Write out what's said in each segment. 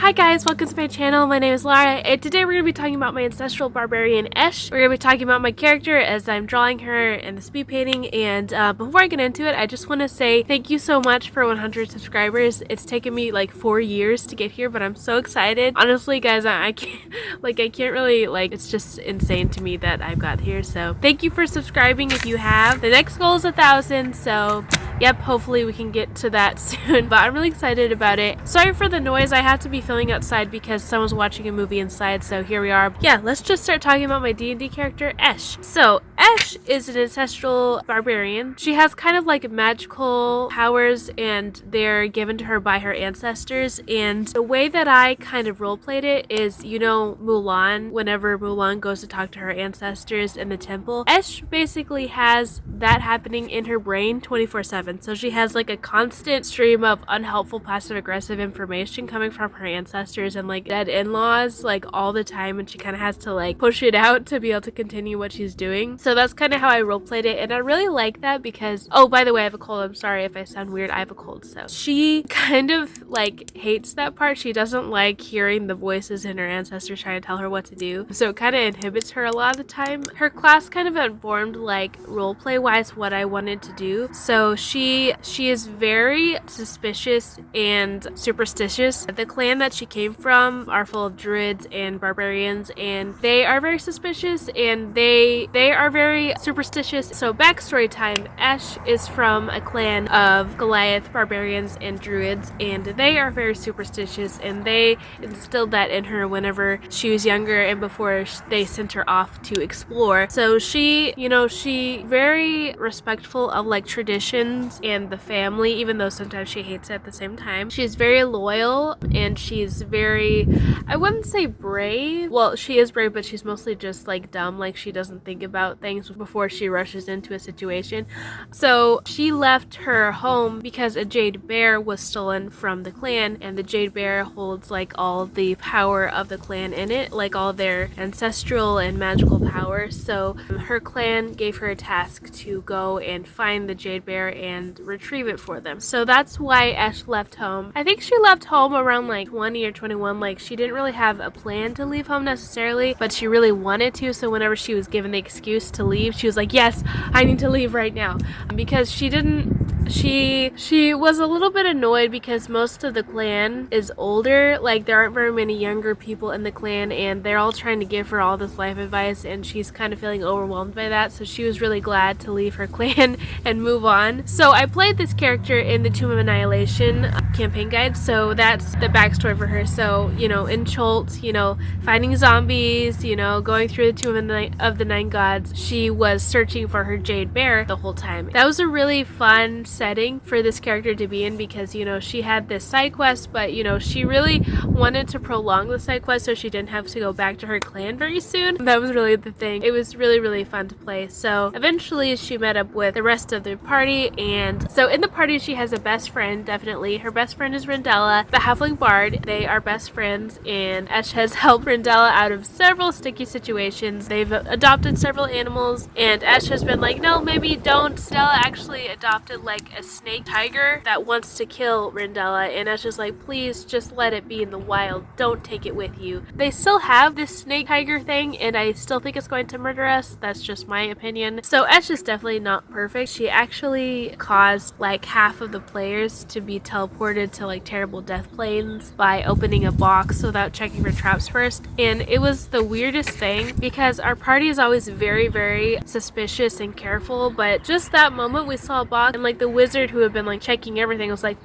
Hi guys, welcome to my channel. My name is Lara, and today we're going to be talking about my Ancestral Barbarian Esh. We're going to be talking about my character as I'm drawing her in the speed painting, and before I get into it, I just want to say thank you so much for 100 subscribers. It's taken me like 4 years to get here, but I'm so excited. Honestly guys, I can't really, it's just insane to me that I've got here, so thank you for subscribing if you have. The next goal is 1,000, so yep, hopefully we can get to that soon, but I'm really excited about it. Sorry for the noise, I have to be filming outside because someone's watching a movie inside, so here we are. Yeah, let's just start talking about my D&D character, Esh. So, Esh is an ancestral barbarian. She has kind of like magical powers, and they're given to her by her ancestors, and the way that I kind of roleplayed it is, you know, Mulan, whenever Mulan goes to talk to her ancestors in the temple, Esh basically has that happening in her brain 24/7. So she has like a constant stream of unhelpful passive-aggressive information coming from her ancestors and like dead in-laws like all the time, and she kind of has to like push it out to be able to continue what she's doing. So that's kind of how I roleplayed it, and I really like that because, oh, by the way, I have a cold. I'm sorry if I sound weird. I have a cold. So she kind of like hates that part. She doesn't like hearing the voices in her ancestors trying to tell her what to do, so it kind of inhibits her a lot of the time. Her class kind of informed like roleplay wise what I wanted to do. So she is very suspicious and superstitious. The clan that she came from are full of druids and barbarians, and they are very suspicious and they are very superstitious. So backstory time, Esh is from a clan of Goliath, barbarians, and druids, and they are very superstitious, and they instilled that in her whenever she was younger and before they sent her off to explore. So she, you know, she very respectful of like traditions and the family, even though sometimes she hates it at the same time. She's very loyal, and she's very, I wouldn't say brave. Well, she is brave, but she's mostly just like dumb. Like she doesn't think about things before she rushes into a situation. So she left her home because a jade bear was stolen from the clan, and the jade bear holds like all the power of the clan in it, like all their ancestral and magical powers. So her clan gave her a task to go and find the jade bear and retrieve it for them. So that's why Esh left home. I think she left home around like 20 or 21. Like she didn't really have a plan to leave home necessarily, but she really wanted to. So whenever she was given the excuse to leave, she was like, yes, I need to leave right now. Because she was a little bit annoyed because most of the clan is older. Like there aren't very many younger people in the clan, and they're all trying to give her all this life advice, and she's kind of feeling overwhelmed by that. So she was really glad to leave her clan and move on. So I played this character in the Tomb of Annihilation campaign guide, so that's the backstory for her. So, you know, in Cholt, you know, fighting zombies, you know, going through the Tomb of the Nine Gods, she was searching for her jade bear the whole time. That was a really fun setting for this character to be in because, you know, she had this side quest, but, you know, she really wanted to prolong the side quest so she didn't have to go back to her clan very soon. That was really the thing. It was really, really fun to play. So eventually she met up with the rest of the party, and so in the party she has a best friend, definitely. Her best friend is Rendella, the halfling bard. They are best friends, and Esh has helped Rendella out of several sticky situations. They've adopted several animals, and Esh has been like, no, maybe don't. Stella actually adopted like a snake tiger that wants to kill Rendella, and Esh is like, please just let it be in the wild. Don't take it with you. They still have this snake tiger thing, and I still think it's going to murder us. That's just my opinion. So Esh is definitely not perfect. She actually caused like half of the players to be teleported to like terrible death planes by opening a box without checking for traps first, and it was the weirdest thing because our party is always very, very suspicious and careful, but just that moment we saw a box, and like the wizard who had been like checking everything was like,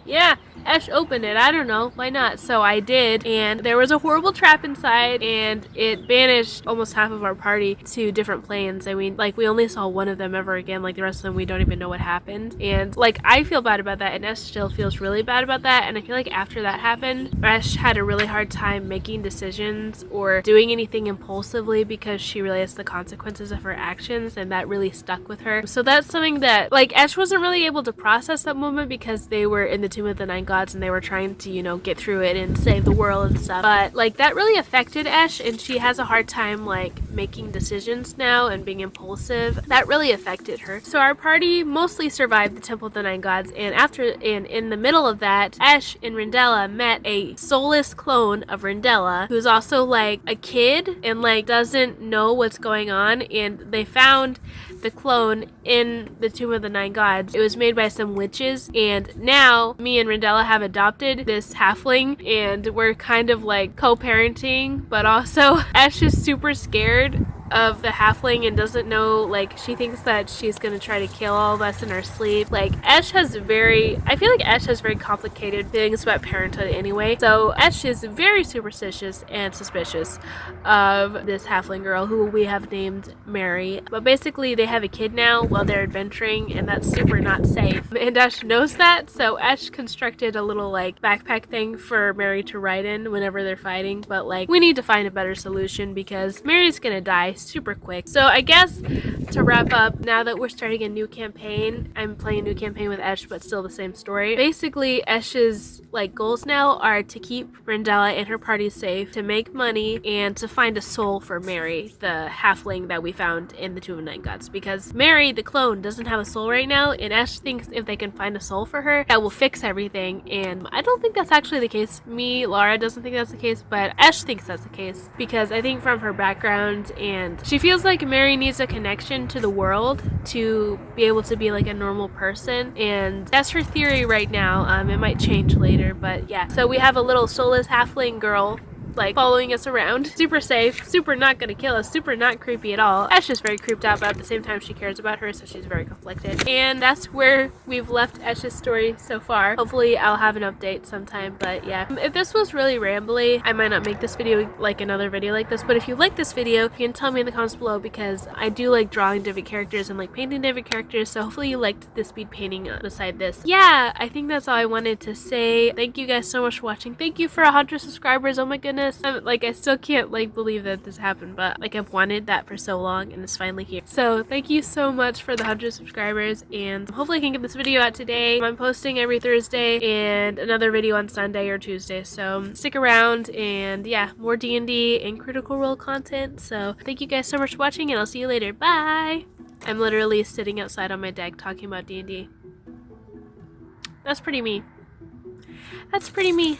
yeah, Esh opened it, I don't know, why not? So I did, and there was a horrible trap inside, and it banished almost half of our party to different planes. I mean, like we only saw one of them ever again. Like the rest of them we don't even know what happened, and like I feel bad about that, and Esh still feels really bad about that. And I feel like after that happened, Esh had a really hard time making decisions or doing anything impulsively because she realized the consequences of her actions, and that really stuck with her. So that's something that like Esh wasn't really able to process that moment because they were in the Tomb of the Nine gods and they were trying to, you know, get through it and save the world and stuff. But like that really affected Esh, and she has a hard time like making decisions now and being impulsive. That really affected her. So our party mostly survived the Temple of the Nine Gods, and in the middle of that, Esh and Rindella met a soulless clone of Rindella who's also like a kid and like doesn't know what's going on, and they found the clone in the Tomb of the Nine Gods. It was made by some witches, and now me and Rindella have adopted this halfling, and we're kind of like co-parenting, but also Ash is super scared of the halfling and doesn't know, like, she thinks that she's gonna try to kill all of us in her sleep. Like, I feel like Ash has very complicated feelings about parenthood anyway. So Ash is very superstitious and suspicious of this halfling girl who we have named Mary. But basically they have a kid now while they're adventuring, and that's super not safe. And Ash knows that, so Ash constructed a little like backpack thing for Mary to ride in whenever they're fighting. But like, we need to find a better solution because Mary's gonna die super quick. So I guess to wrap up, now that we're starting a new campaign, I'm playing a new campaign with Esh, but still the same story. Basically, Esh's like goals now are to keep Rindella and her party safe, to make money, and to find a soul for Mary, the halfling that we found in the Tomb of Nine Gods. Because Mary, the clone, doesn't have a soul right now, and Esh thinks if they can find a soul for her, that will fix everything. And I don't think that's actually the case. Lara doesn't think that's the case, but Esh thinks that's the case. Because I think from her background, and she feels like Mary needs a connection to the world to be able to be like a normal person, and that's her theory right now. It might change later, but yeah. So we have a little soulless halfling girl like following us around. Super safe, super not gonna kill us, super not creepy at all. Ash is very creeped out, but at the same time she cares about her, so she's very conflicted. And that's where we've left Ash's story so far. Hopefully I'll have an update sometime, but yeah. If this was really rambly, I might not make this video like another video like this, but if you like this video, you can tell me in the comments below, because I do like drawing different characters and like painting different characters, so hopefully you liked the speed painting beside this. Yeah, I think that's all I wanted to say. Thank you guys so much for watching. Thank you for 100 subscribers. Oh my goodness. Like, I still can't like believe that this happened, but like I've wanted that for so long and it's finally here. So thank you so much for the 100 subscribers, and hopefully I can get this video out today. I'm posting every Thursday and another video on Sunday or Tuesday, so stick around. And yeah, more D&D and Critical Role content. So thank you guys so much for watching, and I'll see you later. Bye! I'm literally sitting outside on my deck talking about D&D. That's pretty me. That's pretty me.